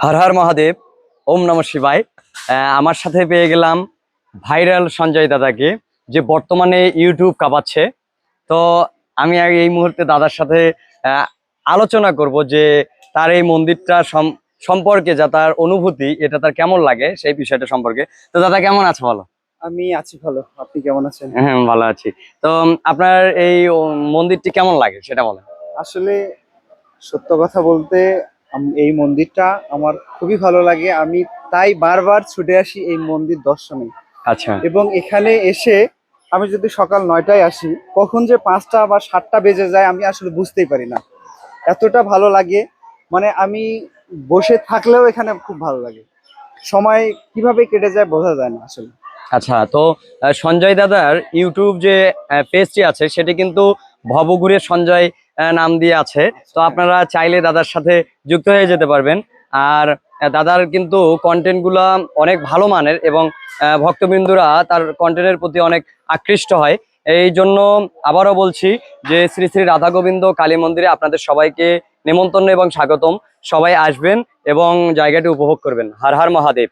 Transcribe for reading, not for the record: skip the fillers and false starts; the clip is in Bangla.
হর হর মহাদেব, ওম নমঃ শিবায়। আমার সাথে পেয়ে গেলাম ভাইরাল সঞ্জয় দাদাকে, যে বর্তমানে ইউটিউব কাঁপাচ্ছে। তো আমি আগে এই মুহূর্তে দাদার সাথে আহ, আলোচনা করব যে তার এই মন্দিরটা সম্পর্কে, যা তার অনুভূতি, এটা তার কেমন লাগে সেই বিষয়টা সম্পর্কে। তো দাদা কেমন আছে বলো? আমি আছি ভালো। আপনি কেমন আছেন? হ্যাঁ, ভালো আছি। তো আপনার এই মন্দিরটি কেমন লাগে সেটা বলেন। আসলে সত্য কথা বলতে এই মন্দিরটা আমার খুবই ভালো লাগে। আমি তাই বারবার ছুটে আসি এই মন্দির দর্শনে। আচ্ছা। এবং এখানে এসে আমি যদি সকাল 9টায় আসি, কখন যে 5টা বা 7টা বেজে যায় আমি আসলে বুঝতেই পারি না। এতটা ভালো লাগে, মানে আমি বসে থাকলেও এখানে খুব ভালো লাগে। সময় কিভাবে কেটে যায় বোঝা যায় না আসলে। আচ্ছা, তো সঞ্জয় দাদার ইউটিউব যে পেজটি আছে সেটি কিন্তু ভবঘুরে সঞ্জয় নাম দিয়ে আছে। তো আপনারা চাইলে দাদার সাথে যুক্ত হয়ে যেতে পারবেন। আর দাদার কিন্তু কন্টেন্টগুলো অনেক ভালো মানের, এবং ভক্তবৃন্দুরা তার কন্টেন্টের প্রতি অনেক আকৃষ্ট হয়। এই জন্য আবারও বলছি যে শ্রী শ্রী রাধা গোবিন্দ কালী মন্দিরে আপনাদের সবাইকে নেমন্তন্ন এবং স্বাগতম। সবাই আসবেন এবং জায়গাটি উপভোগ করবেন। হর হর মহাদেব।